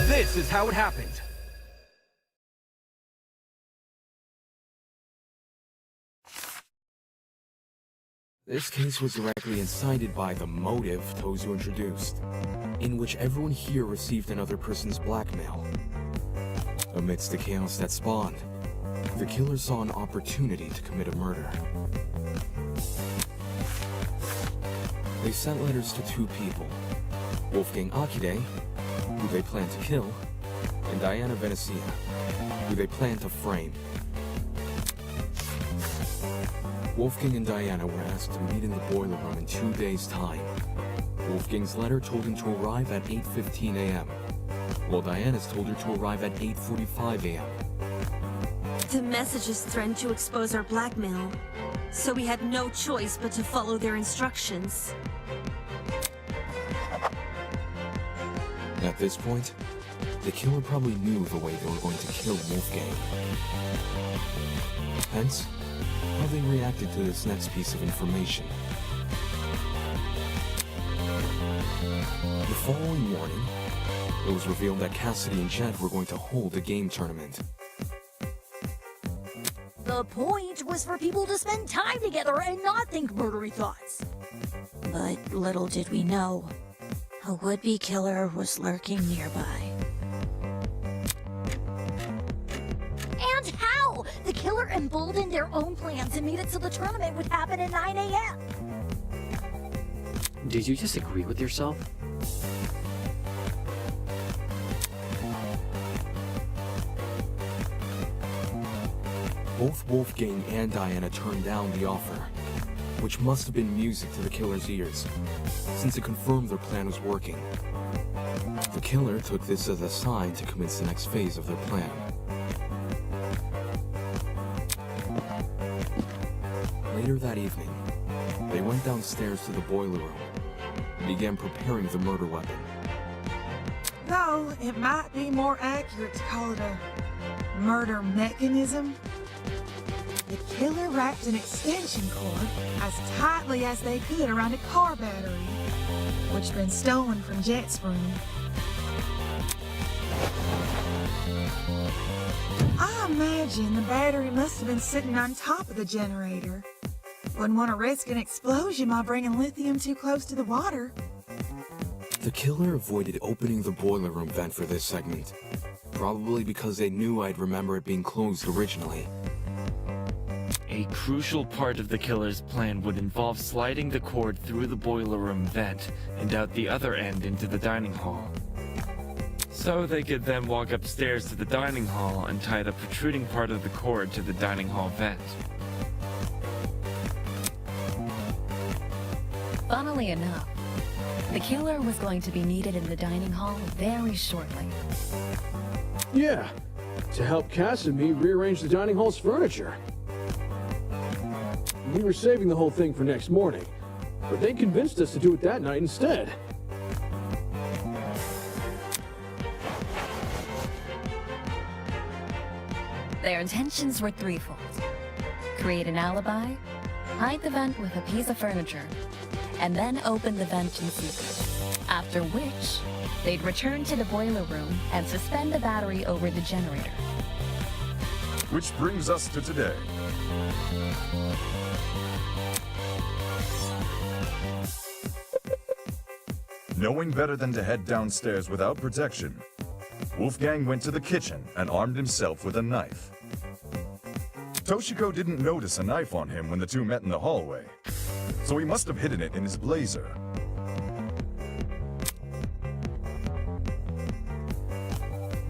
This is how it happened. This case was directly incited by the motive Tozu introduced, in which everyone here received another person's blackmail. Amidst the chaos that spawned, the killer saw an opportunity to commit a murder. They sent letters to two people, Wolfgang Akide, who they planned to kill, and Diana Venezia, who they planned to frame. Wolfgang and Diana were asked to meet in the boiler room in 2 days' time. Wolfgang's letter told him to arrive at 8:15 a.m., while Diana's told her to arrive at 8:45 a.m. The messages threatened to expose our blackmail, so we had no choice but to follow their instructions. At this point, the killer probably knew the way they were going to kill Wolfgang. Hence, how they reacted to this next piece of information. The following morning, it was revealed that Cassidy and Jet were going to hold a game tournament. The point was for people to spend time together and not think murdery thoughts. But little did we know, a would-be killer was lurking nearby. And how? The killer emboldened their own plans and made it so the tournament would happen at 9 a.m. Did you disagree with yourself? Both Wolfgang and Diana turned down the offer, which must have been music to the killer's ears, since it confirmed their plan was working. The killer took this as a sign to commence the next phase of their plan. Later that evening, they went downstairs to the boiler room and began preparing the murder weapon. Though it might be more accurate to call it a murder mechanism. The killer wrapped an extension cord as tightly as they could around a car battery, which had been stolen from Jet's room. I imagine the battery must have been sitting on top of the generator. Wouldn't want to risk an explosion while bringing lithium too close to the water. The killer avoided opening the boiler room vent for this segment, probably because they knew I'd remember it being closed originally. A crucial part of the killer's plan would involve sliding the cord through the boiler room vent and out the other end into the dining hall. So they could then walk upstairs to the dining hall and tie the protruding part of the cord to the dining hall vent. Funnily enough, the killer was going to be needed in the dining hall very shortly. Yeah, to help Cass and me rearrange the dining hall's furniture. We were saving the whole thing for next morning, but they convinced us to do it that night instead. Their intentions were threefold. Create an alibi, hide the vent with a piece of furniture, and then open the vent in secret. After which, they'd return to the boiler room and suspend the battery over the generator. Which brings us to today. Knowing better than to head downstairs without protection, Wolfgang went to the kitchen and armed himself with a knife. Toshiko didn't notice a knife on him when the two met in the hallway, so he must have hidden it in his blazer.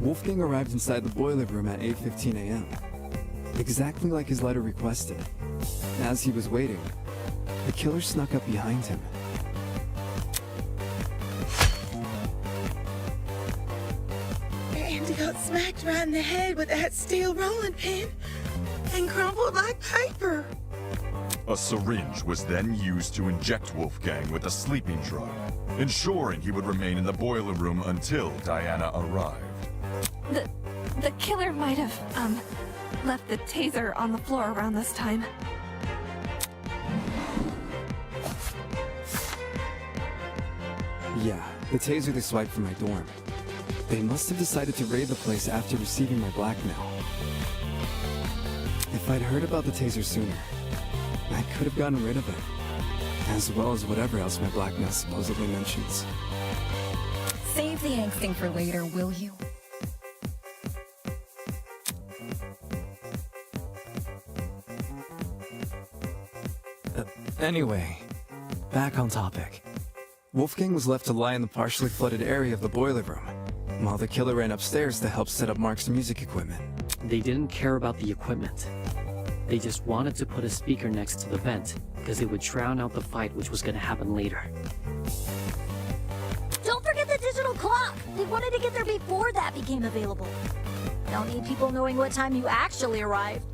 Wolfgang arrived inside the boiler room at 8:15 a.m., exactly like his letter requested. As he was waiting, the killer snuck up behind him. And got smacked right in the head with that steel rolling pin and crumpled like paper. A syringe was then used to inject Wolfgang with a sleeping drug, ensuring he would remain in the boiler room until Diana arrived. The killer might have, left the taser on the floor around this time. Yeah, the taser they swiped from my dorm. They must have decided to raid the place after receiving my blackmail. If I'd heard about the taser sooner, I could have gotten rid of it. As well as whatever else my blackmail supposedly mentions. Save the angsting for later, will you? Anyway, back on topic. Wolfgang was left to lie in the partially flooded area of the boiler room, while the killer ran upstairs to help set up Mark's music equipment. They didn't care about the equipment. They just wanted to put a speaker next to the vent, because it would drown out the fight which was gonna happen later. Don't forget the digital clock! They wanted to get there before that became available. Don't need people knowing what time you actually arrived.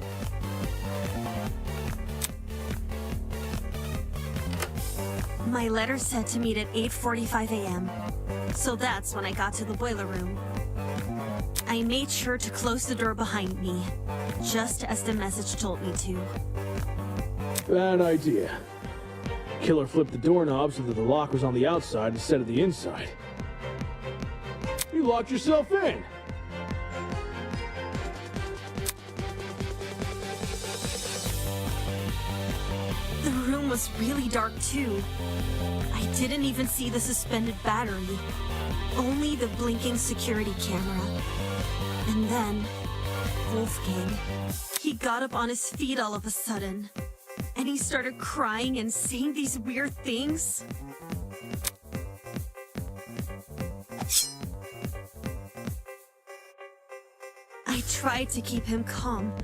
My letter said to meet at 8:45 a.m., so that's when I got to the boiler room. I made sure to close the door behind me, just as the message told me to. Bad idea. Killer flipped the doorknob so that the lock was on the outside instead of the inside. You locked yourself in! The room was really dark too. I didn't even see the suspended battery, only the blinking security camera. And then, Wolfgang, he got up on his feet all of a sudden, and he started crying and saying these weird things. I tried to keep him calm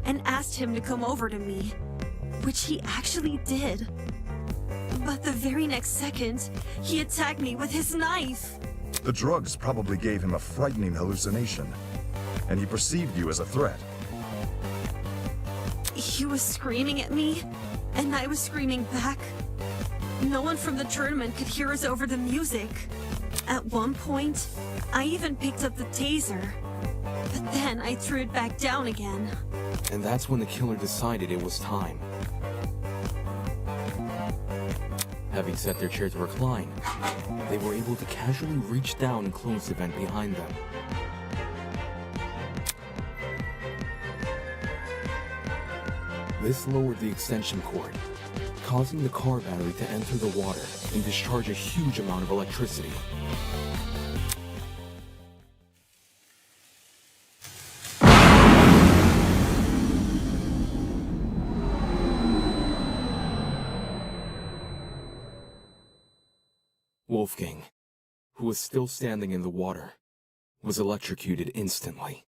and asked him to come over to me, which he actually did. But the very next second, he attacked me with his knife. The drugs probably gave him a frightening hallucination, and he perceived you as a threat. He was screaming at me, and I was screaming back. No one from the tournament could hear us over the music. At one point, I even picked up the taser, but then I threw it back down again. And that's when the killer decided it was time. Having set their chair to recline, they were able to casually reach down and close the vent behind them. This lowered the extension cord, causing the car battery to enter the water and discharge a huge amount of electricity. Wolfgang, who was still standing in the water, was electrocuted instantly.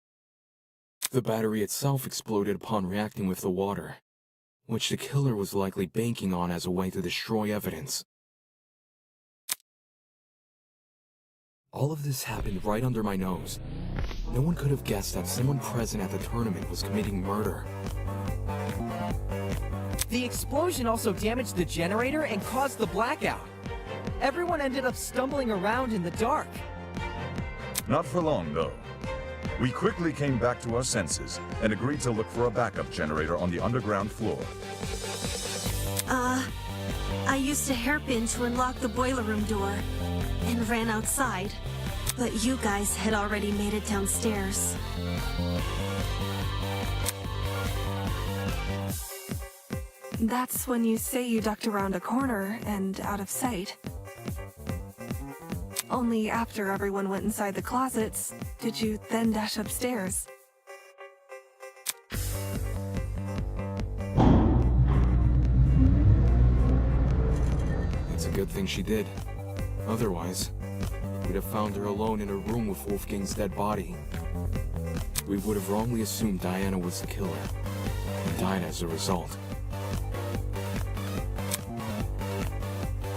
The battery itself exploded upon reacting with the water, which the killer was likely banking on as a way to destroy evidence. All of this happened right under my nose. No one could have guessed that someone present at the tournament was committing murder. The explosion also damaged the generator and caused the blackout. Everyone ended up stumbling around in the dark. Not for long, though. We quickly came back to our senses and agreed to look for a backup generator on the underground floor. I used a hairpin to unlock the boiler room door and ran outside, but you guys had already made it downstairs. That's when you say you ducked around a corner and out of sight. Only after everyone went inside the closets did you then dash upstairs. It's a good thing she did. Otherwise, we'd have found her alone in a room with Wolfgang's dead body. We would have wrongly assumed Diana was the killer, and died as a result.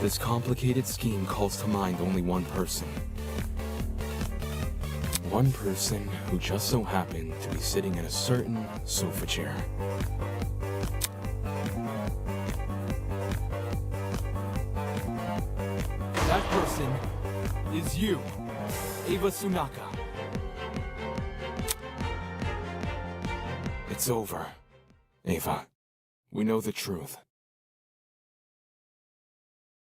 This complicated scheme calls to mind only one person. One person who just so happened to be sitting in a certain sofa chair. That person is you, Ava Sunaka. It's over, Ava. We know the truth.